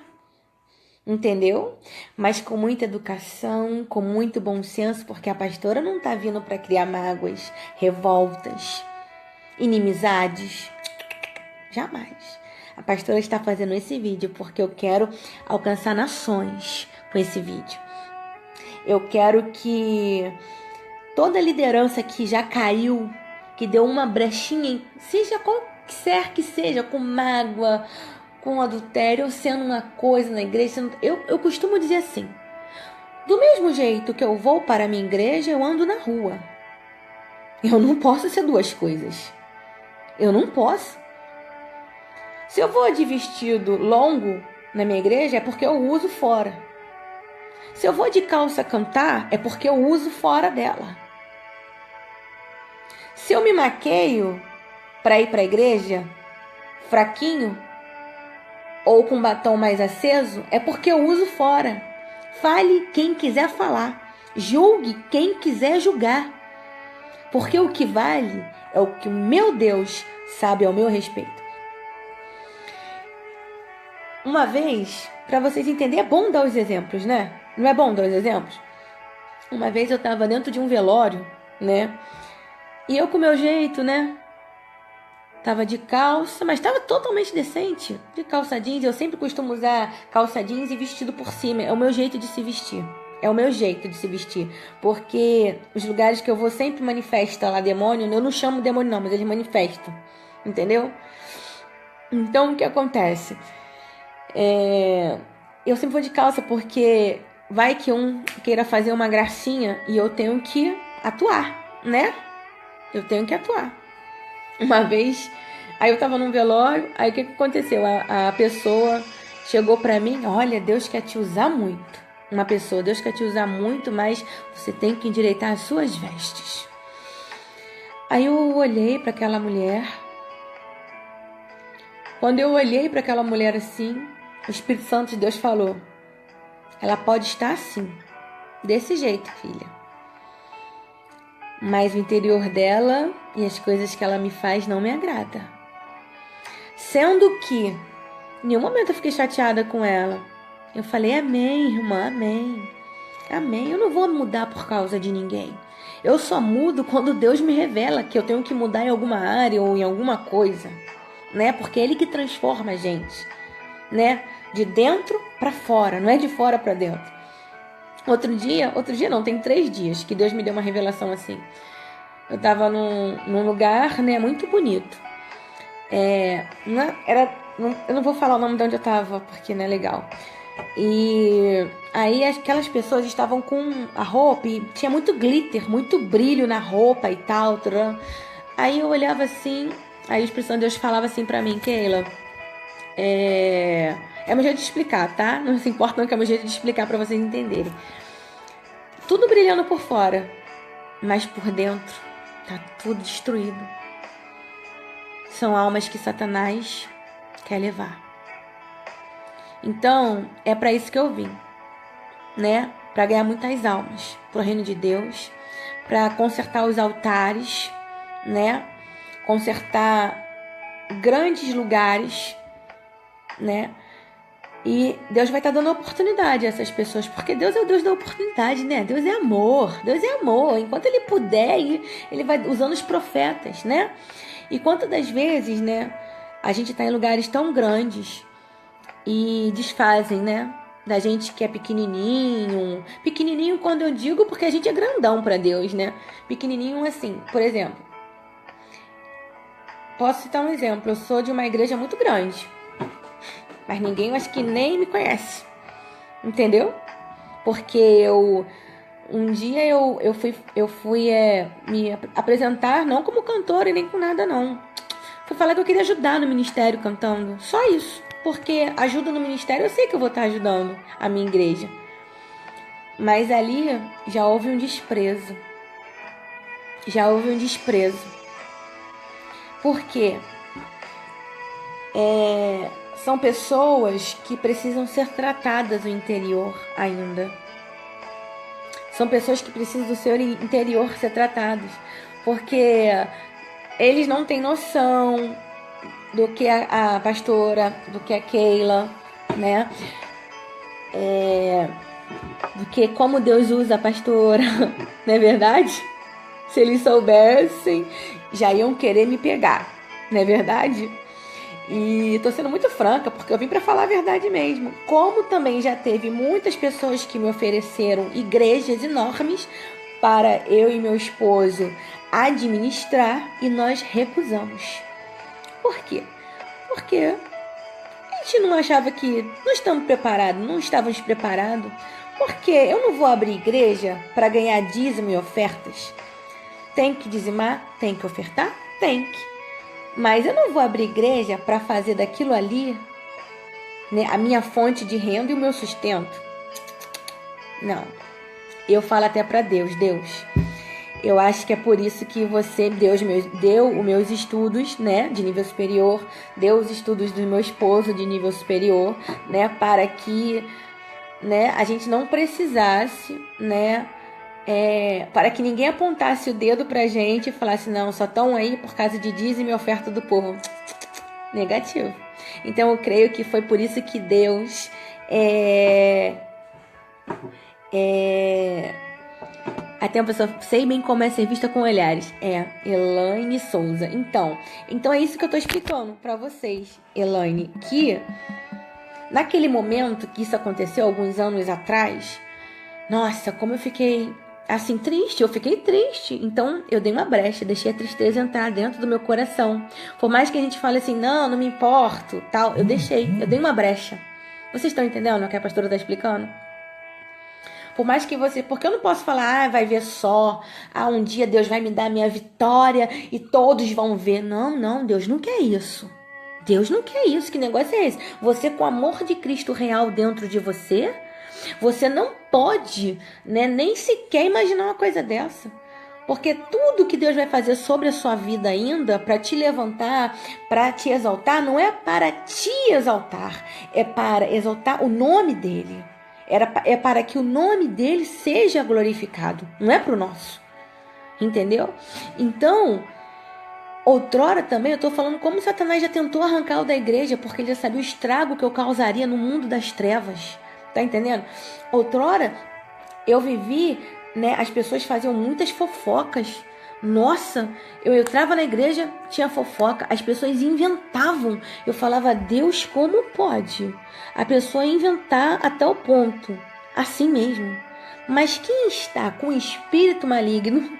Entendeu? Mas com muita educação, com muito bom senso, porque a pastora não está vindo para criar mágoas, revoltas, inimizades. Jamais. A pastora está fazendo esse vídeo porque eu quero alcançar nações com esse vídeo. Eu quero que toda liderança que já caiu, que deu uma brechinha, seja qualquer que seja, com mágoa, com adultério, sendo uma coisa na igreja, eu costumo dizer assim, do mesmo jeito que eu vou para a minha igreja, eu ando na rua. Eu não posso ser duas coisas. Eu não posso. Se eu vou de vestido longo na minha igreja, é porque eu uso fora. Se eu vou de calça cantar, é porque eu uso fora dela. Se eu me maqueio para ir para a igreja, fraquinho, ou com batom mais aceso, é porque eu uso fora. Fale quem quiser falar. Julgue quem quiser julgar. Porque o que vale é o que o meu Deus sabe ao meu respeito. Uma vez, para vocês entenderem, é bom dar os exemplos, né? Não é bom dar os exemplos? Uma vez eu estava dentro de um velório, né? E eu com o meu jeito, né? Tava de calça, mas tava totalmente decente. De calça jeans, eu sempre costumo usar calça jeans e vestido por cima. É o meu jeito de se vestir. Porque os lugares que eu vou sempre manifesta lá demônio. Eu não chamo demônio não, mas eles manifestam. Entendeu? Então, o que acontece? Eu sempre vou de calça porque vai que um queira fazer uma gracinha e eu tenho que atuar, né? Eu tenho que atuar. Uma vez, aí eu tava num velório, aí o que aconteceu? A pessoa chegou pra mim, olha, Deus quer te usar muito. Deus quer te usar muito, mas você tem que endireitar as suas vestes. Aí eu olhei pra aquela mulher. Quando eu olhei pra aquela mulher assim, o Espírito Santo de Deus falou, ela pode estar assim, desse jeito, filha. Mas o interior dela e as coisas que ela me faz não me agrada. Sendo que, em nenhum momento eu fiquei chateada com ela. Eu falei, amém, irmã, amém. Amém? Eu não vou mudar por causa de ninguém. Eu só mudo quando Deus me revela que eu tenho que mudar em alguma área ou em alguma coisa, né? Porque é Ele que transforma a gente, né? De dentro para fora, não é de fora para dentro. Outro dia não, tem 3 dias que Deus me deu uma revelação assim. Eu tava num lugar, né, muito bonito. Eu não vou falar o nome de onde eu tava, porque não é legal. E aí aquelas pessoas estavam com a roupa e tinha muito glitter, muito brilho na roupa e tal. Aí eu olhava assim, aí o Espírito Santo de Deus falava assim pra mim: Keila, é meu jeito de explicar, tá? Não se importa não, que é meu jeito de explicar pra vocês entenderem. Tudo brilhando por fora, mas por dentro tá tudo destruído. São almas que Satanás quer levar. Então, é para isso que eu vim, né? Para ganhar muitas almas pro reino de Deus, para consertar os altares, né? Consertar grandes lugares, né? E Deus vai estar dando oportunidade a essas pessoas, porque Deus é o Deus da oportunidade, né? Deus é amor, Deus é amor. Enquanto Ele puder, Ele vai usando os profetas, né? E quantas das vezes, né? A gente está em lugares tão grandes e desfazem, né? Da gente que é pequenininho. Pequenininho quando eu digo, porque a gente é grandão para Deus, né? Pequenininho assim, por exemplo. Posso citar um exemplo. Eu sou de uma igreja muito grande, mas ninguém, eu acho que nem me conhece. Entendeu? Porque um dia eu fui me apresentar, não como cantora e nem com nada, não. Fui falar que eu queria ajudar no ministério cantando. Só isso. Porque ajuda no ministério, eu sei que eu vou estar ajudando a minha igreja. Mas ali já houve um desprezo. Por quê? São pessoas que precisam ser tratadas no interior ainda. São pessoas que precisam do seu interior ser tratados. Porque eles não têm noção do que a pastora, do que a Keila, né? Do que como Deus usa a pastora, não é verdade? Se eles soubessem, já iam querer me pegar, não é verdade? E tô sendo muito franca, porque eu vim para falar a verdade mesmo. Como também já teve muitas pessoas que me ofereceram igrejas enormes para eu e meu esposo administrar e nós recusamos. Por quê? Porque a gente não achava que não estávamos preparados. Porque eu não vou abrir igreja para ganhar dízimo e ofertas. Tem que dizimar? Tem que ofertar? Tem que. Mas eu não vou abrir igreja para fazer daquilo ali, né, a minha fonte de renda e o meu sustento. Não. Eu falo até para Deus, eu acho que é por isso que Deus deu os meus estudos, né, de nível superior, deu os estudos do meu esposo de nível superior, né, para que, né, a gente não precisasse, né, para que ninguém apontasse o dedo pra gente e falasse, não, só estão aí por causa de dízimo e oferta do povo. Negativo. Então eu creio que foi por isso que Deus Até uma pessoa, sei bem como é ser vista com olhares. Elaine Souza. Então é isso que eu tô explicando pra vocês, Elaine, que naquele momento que isso aconteceu, alguns anos atrás, nossa, como eu fiquei assim, triste, eu fiquei triste. Então eu dei uma brecha, deixei a tristeza entrar dentro do meu coração. Por mais que a gente fale assim, não me importo, tal, eu dei uma brecha. Vocês estão entendendo o que a pastora tá explicando? Por mais que porque eu não posso falar, vai ver só, um dia Deus vai me dar a minha vitória e todos vão ver. Não, Deus não quer isso. Deus não quer isso, que negócio é esse? Você com o amor de Cristo real dentro de você, você não pode, né, nem sequer imaginar uma coisa dessa. Porque tudo que Deus vai fazer sobre a sua vida ainda, para te levantar, para te exaltar, não é para te exaltar, é para exaltar o nome dele. É para que o nome dele seja glorificado, não é para o nosso. Entendeu? Então, outrora também, eu estou falando como Satanás já tentou arrancar o da igreja, porque ele já sabia o estrago que eu causaria no mundo das trevas. Tá entendendo? Outrora, Eu vivi, né? As pessoas faziam muitas fofocas. Nossa, eu entrava na igreja, tinha fofoca, as pessoas inventavam. Eu falava, Deus, como pode a pessoa inventar até o ponto? Assim mesmo. Mas quem está com espírito maligno,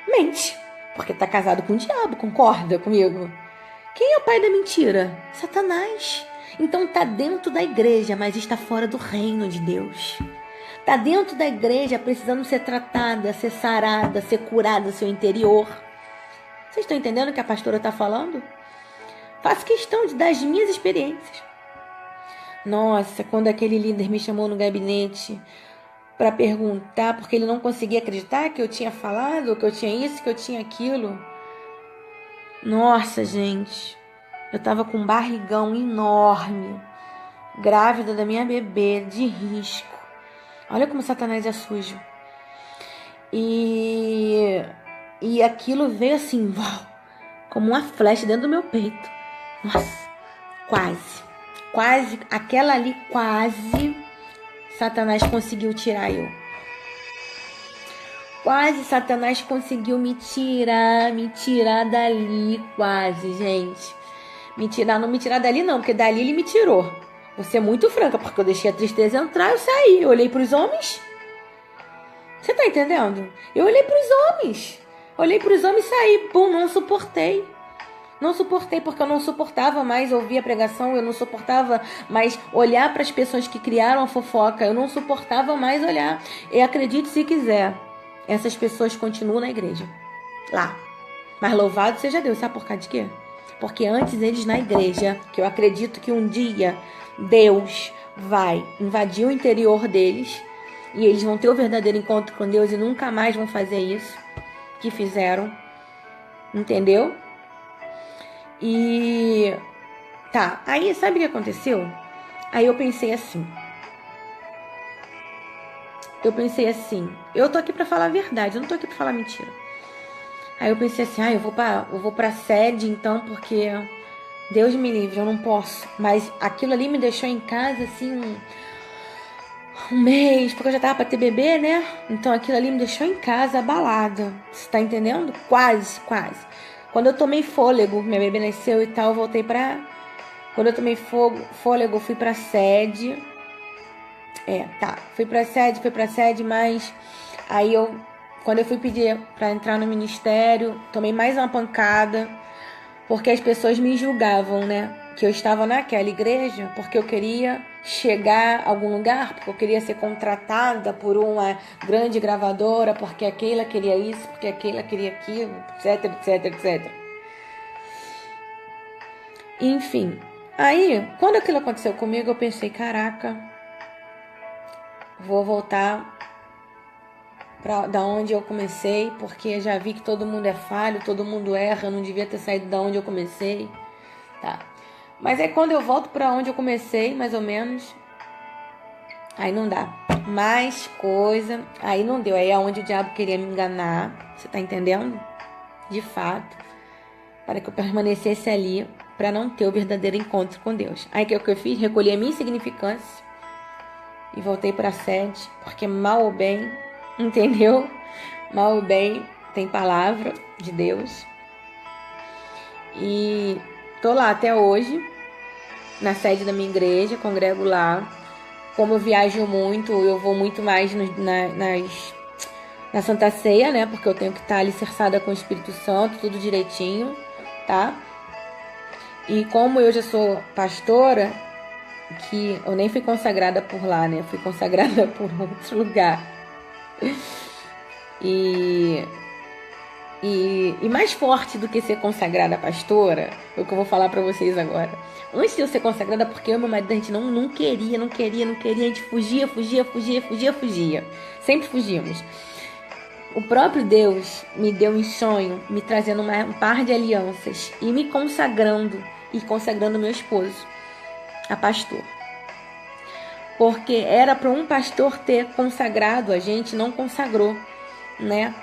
mente. Porque está casado com o diabo, concorda comigo? Quem é o pai da mentira? Satanás. Então está dentro da igreja, mas está fora do reino de Deus. Está dentro da igreja precisando ser tratada, ser sarada, ser curada, seu interior. Vocês estão entendendo o que a pastora está falando? Faço questão de dar as minhas experiências. Nossa, quando aquele líder me chamou no gabinete para perguntar, porque ele não conseguia acreditar que eu tinha falado, que eu tinha isso, que eu tinha aquilo. Nossa, gente, eu estava com um barrigão enorme, grávida da minha bebê, de risco. Olha como Satanás é sujo. E aquilo veio assim, uau, como uma flecha dentro do meu peito. Nossa, quase, aquela ali quase Satanás conseguiu tirar eu. Quase Satanás conseguiu me tirar dali, quase, gente. Não me tirar dali não, porque dali ele me tirou. Vou ser muito franca, porque eu deixei a tristeza entrar, eu saí. Eu olhei para os homens. Você tá entendendo? Eu olhei para os homens. Olhei para os homens e saí. Pum, não suportei. Não suportei, porque eu não suportava mais ouvir a pregação. Eu não suportava mais olhar para as pessoas que criaram a fofoca. Eu não suportava mais olhar. E acredite se quiser, essas pessoas continuam na igreja. Lá. Mas louvado seja Deus. Sabe por causa de quê? Porque antes eles na igreja, que eu acredito que um dia Deus vai invadir o interior deles e eles vão ter o verdadeiro encontro com Deus e nunca mais vão fazer isso que fizeram, entendeu? E tá, aí sabe o que aconteceu? Aí eu pensei assim, eu tô aqui pra falar a verdade, eu não tô aqui pra falar mentira. Aí eu pensei assim, eu vou pra sede então, porque Deus me livre, eu não posso. Mas aquilo ali me deixou em casa assim um mês, porque eu já tava pra ter bebê, né? Então aquilo ali me deixou em casa abalada. Você tá entendendo? Quase. Quando eu tomei fôlego, minha bebê nasceu e tal, eu voltei pra... Quando eu tomei fôlego, fui pra sede. Fui pra sede, mas aí quando eu fui pedir pra entrar no ministério, tomei mais uma pancada, porque as pessoas me julgavam, né? Que eu estava naquela igreja porque eu queria chegar a algum lugar, porque eu queria ser contratada por uma grande gravadora, porque aquela queria isso, porque aquela queria aquilo, etc. Enfim, aí, quando aquilo aconteceu comigo, eu pensei, caraca, vou voltar da onde eu comecei, porque já vi que todo mundo é falho, todo mundo erra, eu não devia ter saído da onde eu comecei, tá? Mas aí quando eu volto pra onde eu comecei, mais ou menos, aí não dá. Mais coisa, aí não deu. Aí é onde o diabo queria me enganar, você tá entendendo? De fato, para que eu permanecesse ali, para não ter o verdadeiro encontro com Deus. Aí o que eu fiz? Recolhi a minha insignificância e voltei pra sede, porque mal ou bem, entendeu? Mal ou bem tem palavra de Deus. E tô lá até hoje, na sede da minha igreja, congrego lá. Como eu viajo muito, eu vou muito mais na Santa Ceia, né? Porque eu tenho que estar alicerçada com o Espírito Santo, tudo direitinho, tá? E como eu já sou pastora, que eu nem fui consagrada por lá, né? Eu fui consagrada por outro lugar. E mais forte do que ser consagrada pastora, é o que eu vou falar pra vocês agora. Antes de eu ser consagrada, porque eu e meu marido, a gente não queria, a gente fugia. Sempre fugíamos. O próprio Deus me deu um sonho, me trazendo um par de alianças e me consagrando, meu esposo a pastor. Porque era para um pastor ter consagrado, a gente não consagrou, né?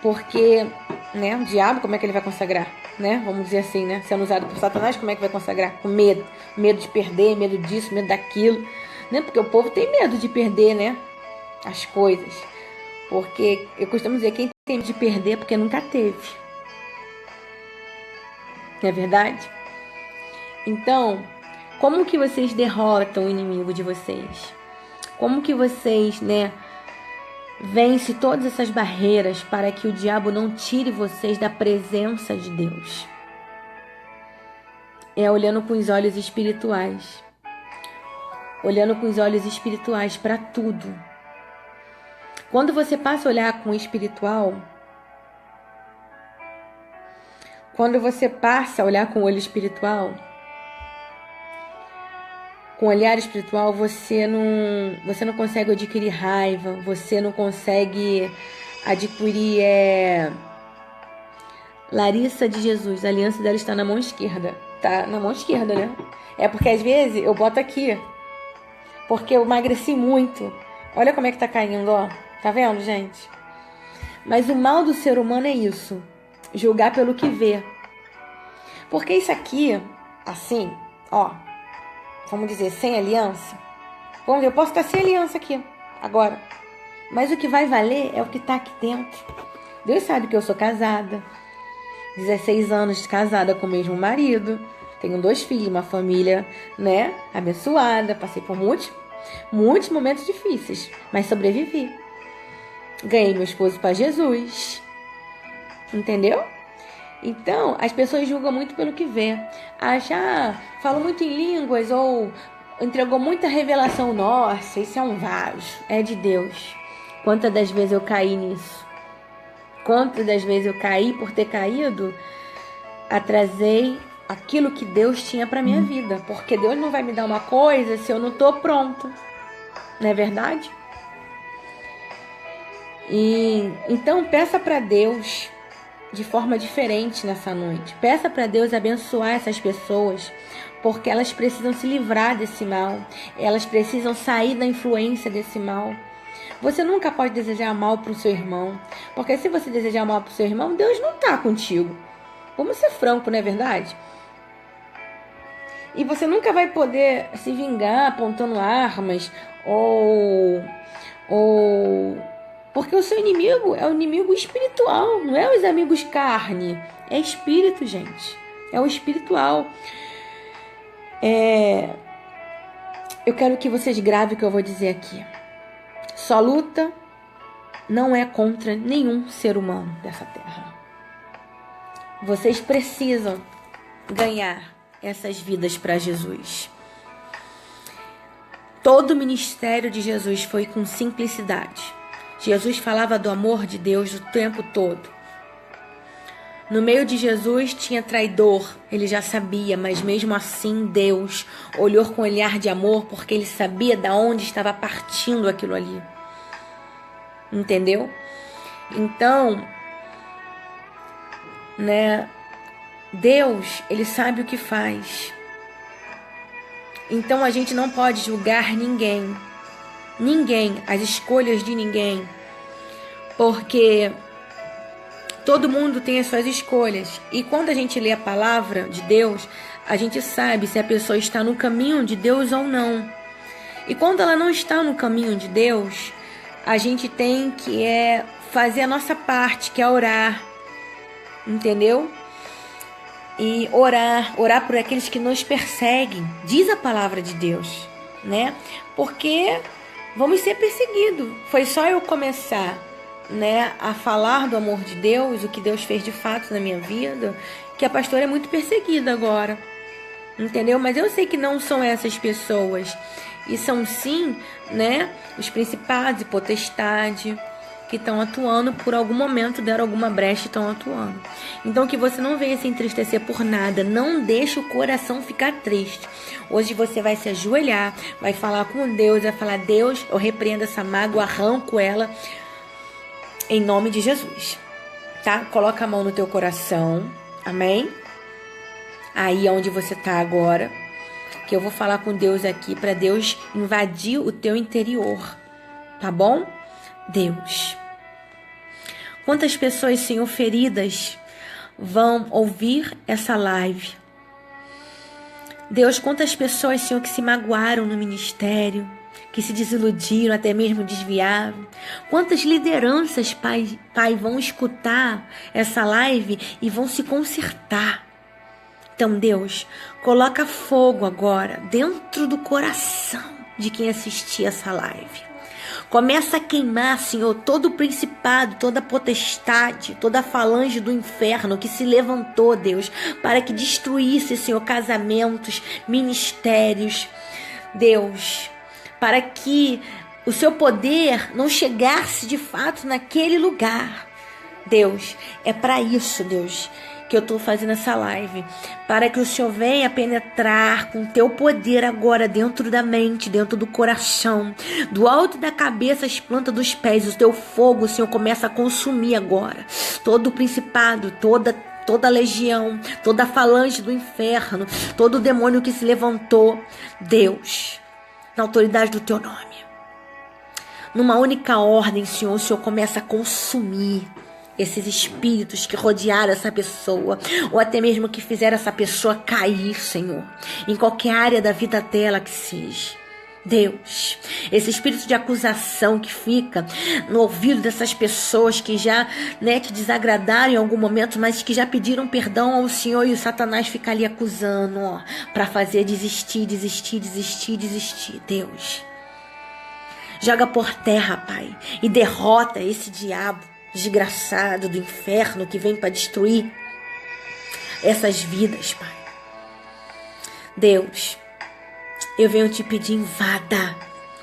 Porque, né, o diabo, como é que ele vai consagrar, né? Vamos dizer assim, né? Sendo usado por Satanás, como é que vai consagrar? Com medo. Medo de perder, medo disso, medo daquilo, né? Porque o povo tem medo de perder, né? as coisas. Porque eu costumo dizer, quem tem medo de perder porque nunca teve. Não é verdade? Então, como que vocês derrotam o inimigo de vocês? Como que vocês, vencem todas essas barreiras para que o diabo não tire vocês da presença de Deus? É olhando com os olhos espirituais. Olhando com os olhos espirituais para tudo. Quando você passa a olhar com o espiritual, quando você passa a olhar com o olho espiritual, com o olhar espiritual, você não consegue adquirir raiva, você não consegue adquirir Larissa de Jesus, a aliança dela está na mão esquerda. Tá na mão esquerda, né? É porque às vezes eu boto aqui, porque eu emagreci muito. Olha como é que tá caindo, ó. Tá vendo, gente? Mas o mal do ser humano é isso, julgar pelo que vê. Porque isso aqui, assim, ó, vamos dizer, sem aliança. Vamos ver, eu posso estar sem aliança aqui, agora. Mas o que vai valer é o que tá aqui dentro. Deus sabe que eu sou casada. 16 anos de casada com o mesmo marido. Tenho 2 filhos, uma família, abençoada. Passei por muitos momentos difíceis, mas sobrevivi. Ganhei meu esposo para Jesus. Entendeu? Então, as pessoas julgam muito pelo que vê. Acha, falou muito em línguas ou entregou muita revelação. Nossa, isso é um vaso. É de Deus. Quantas das vezes eu caí nisso? Quantas das vezes eu caí por ter caído, atrasei aquilo que Deus tinha para minha vida. Porque Deus não vai me dar uma coisa se eu não tô pronta. Não é verdade? E então peça para Deus de forma diferente nessa noite. Peça para Deus abençoar essas pessoas, porque elas precisam se livrar desse mal. Elas precisam sair da influência desse mal. Você nunca pode desejar mal para o seu irmão, porque se você desejar mal para o seu irmão, Deus não está contigo. Vamos ser franco, não é verdade? E você nunca vai poder se vingar apontando armas porque o seu inimigo é o inimigo espiritual, não é os amigos carne, é espírito, gente. É o espiritual. Eu quero que vocês gravem o que eu vou dizer aqui. Sua luta não é contra nenhum ser humano dessa terra. Vocês precisam ganhar essas vidas para Jesus. Todo o ministério de Jesus foi com simplicidade. Jesus falava do amor de Deus o tempo todo. No meio de Jesus tinha traidor, ele já sabia, mas mesmo assim Deus olhou com olhar de amor, porque ele sabia de onde estava partindo aquilo ali. Entendeu? Então, Deus, ele sabe o que faz. Então a gente não pode julgar ninguém, as escolhas de ninguém, porque todo mundo tem as suas escolhas. E quando a gente lê a palavra de Deus, a gente sabe se a pessoa está no caminho de Deus ou não. E quando ela não está no caminho de Deus, a gente tem que fazer a nossa parte, que é orar. Entendeu? E orar por aqueles que nos perseguem. Diz a palavra de Deus, Porque vamos ser perseguidos. Foi só eu começar a falar do amor de Deus, o que Deus fez de fato na minha vida, que a pastora é muito perseguida agora, entendeu? Mas eu sei que não são essas pessoas, e são sim, os principados e potestade que estão atuando, por algum momento deram alguma brecha e estão atuando. Então que você não venha se entristecer por nada, não deixe o coração ficar triste. Hoje você vai se ajoelhar, vai falar com Deus, vai falar: Deus, eu repreendo essa mágoa, arranco ela, em nome de Jesus, tá? Coloca a mão no teu coração, amém? Aí onde você tá agora, que eu vou falar com Deus aqui, para Deus invadir o teu interior, tá bom? Deus, quantas pessoas, Senhor, feridas vão ouvir essa live? Deus, quantas pessoas, Senhor, que se magoaram no ministério, que se desiludiram, até mesmo desviaram. Quantas lideranças, Pai, vão escutar essa live e vão se consertar. Então, Deus, coloca fogo agora dentro do coração de quem assistir essa live. Começa a queimar, Senhor, todo o principado, toda a potestade, toda a falange do inferno que se levantou, Deus, para que destruísse, Senhor, casamentos, ministérios, Deus, para que o seu poder não chegasse de fato naquele lugar. Deus, é para isso, Deus, que eu estou fazendo essa live, para que o Senhor venha penetrar com o teu poder agora dentro da mente, dentro do coração, do alto da cabeça às plantas dos pés. O teu fogo, Senhor, começa a consumir agora todo o principado, toda a legião, toda a falange do inferno, todo o demônio que se levantou, Deus, na autoridade do teu nome. Numa única ordem, Senhor, o Senhor começa a consumir esses espíritos que rodearam essa pessoa, ou até mesmo que fizeram essa pessoa cair, Senhor, em qualquer área da vida dela que seja. Deus, esse espírito de acusação que fica no ouvido dessas pessoas que já, te desagradaram em algum momento, mas que já pediram perdão ao Senhor, e o Satanás fica ali acusando, para fazer desistir. Deus, joga por terra, Pai, e derrota esse diabo desgraçado do inferno que vem para destruir essas vidas, Pai. Deus, eu venho te pedir, invada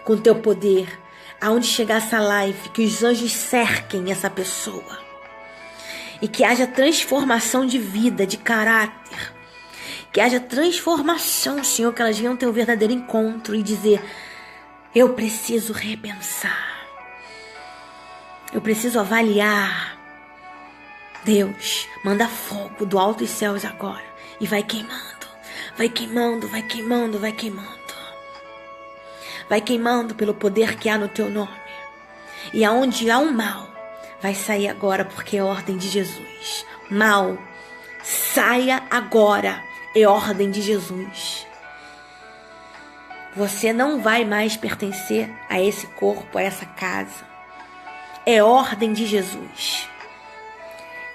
com teu poder, aonde chegar essa live, que os anjos cerquem essa pessoa e que haja transformação de vida, de caráter, que haja transformação, Senhor, que elas venham ter um verdadeiro encontro e dizer: eu preciso repensar. Eu preciso avaliar. Deus, manda fogo do alto dos céus agora e vai queimando, vai queimando, vai queimando, vai queimando. Vai queimando pelo poder que há no teu nome. E aonde há um mal, vai sair agora, porque é ordem de Jesus. Mal, saia agora, é ordem de Jesus. Você não vai mais pertencer a esse corpo, a essa casa. É ordem de Jesus.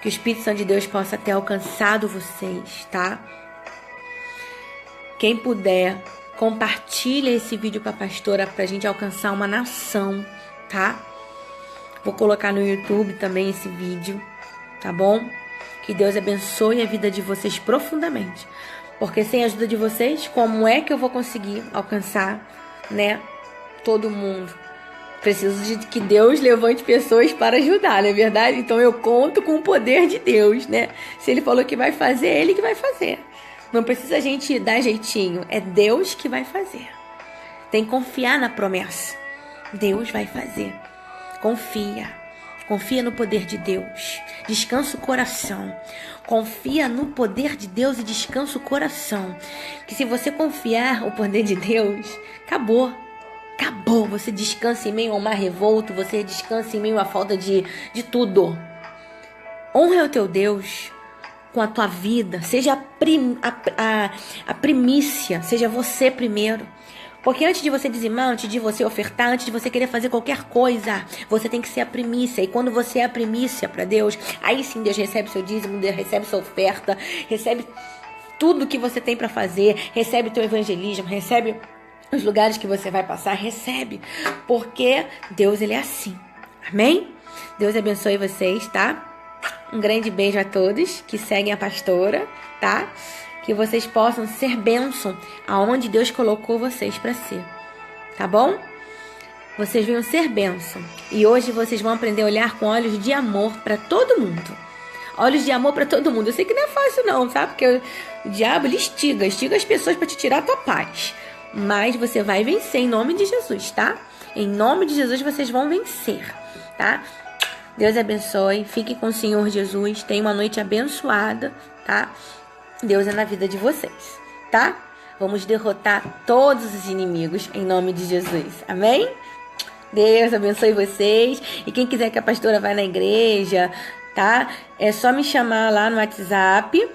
Que o Espírito Santo de Deus possa ter alcançado vocês, tá? Quem puder, compartilha esse vídeo com a pastora pra gente alcançar uma nação, tá? Vou colocar no YouTube também esse vídeo, tá bom? Que Deus abençoe a vida de vocês profundamente. Porque sem a ajuda de vocês, como é que eu vou conseguir alcançar, todo mundo? Preciso de que Deus levante pessoas para ajudar, não é verdade? Então eu conto com o poder de Deus, Se Ele falou que vai fazer, é Ele que vai fazer. Não precisa a gente dar jeitinho, é Deus que vai fazer. Tem que confiar na promessa. Deus vai fazer. Confia no poder de Deus. Descansa o coração. Confia no poder de Deus e descansa o coração. Que se você confiar no poder de Deus, acabou. Você descansa em meio a um mar revolto, você descansa em meio à falta de tudo. Honra o teu Deus com a tua vida, seja a primícia, seja você primeiro. Porque antes de você dizimar, antes de você ofertar, antes de você querer fazer qualquer coisa, você tem que ser a primícia. E quando você é a primícia para Deus, aí sim Deus recebe seu dízimo, Deus recebe sua oferta, recebe tudo que você tem para fazer, recebe teu evangelismo, recebe os lugares que você vai passar, recebe, porque Deus, Ele é assim, amém? Deus abençoe vocês, tá? Um grande beijo a todos que seguem a pastora, tá? Que vocês possam ser bênção aonde Deus colocou vocês para ser, tá bom? Vocês venham ser bênção, e hoje vocês vão aprender a olhar com olhos de amor para todo mundo. Olhos de amor para todo mundo. Eu sei que não é fácil não, sabe? Porque o diabo, ele estiga as pessoas para te tirar a tua paz. Mas você vai vencer em nome de Jesus, tá? Em nome de Jesus vocês vão vencer, tá? Deus abençoe. Fique com o Senhor Jesus. Tenha uma noite abençoada, tá? Deus é na vida de vocês, tá? Vamos derrotar todos os inimigos em nome de Jesus. Amém? Deus abençoe vocês. E quem quiser que a pastora vá na igreja, tá? É só me chamar lá no WhatsApp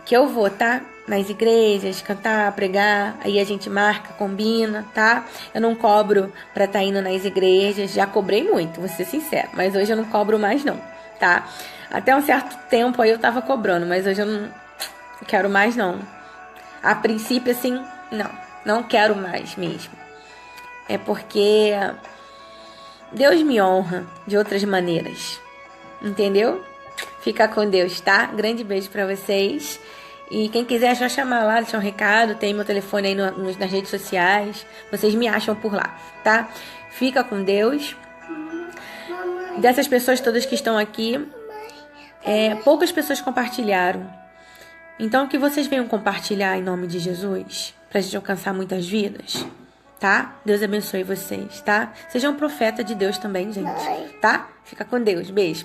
que eu vou, tá? nas igrejas, cantar, pregar, aí a gente marca, combina, tá? Eu não cobro pra estar indo nas igrejas, já cobrei muito, vou ser sincera, mas hoje eu não cobro mais não, tá? Até um certo tempo aí eu tava cobrando, mas hoje eu não quero mais não. A princípio, assim, não quero mais mesmo. É porque Deus me honra de outras maneiras, entendeu? Fica com Deus, tá? Grande beijo pra vocês. E quem quiser só chamar lá, deixar um recado, tem meu telefone aí nas redes sociais. Vocês me acham por lá, tá? Fica com Deus. Dessas pessoas todas que estão aqui, poucas pessoas compartilharam. Então que vocês venham compartilhar em nome de Jesus, pra gente alcançar muitas vidas, tá? Deus abençoe vocês, tá? Seja um profeta de Deus também, gente, tá? Fica com Deus. Beijo.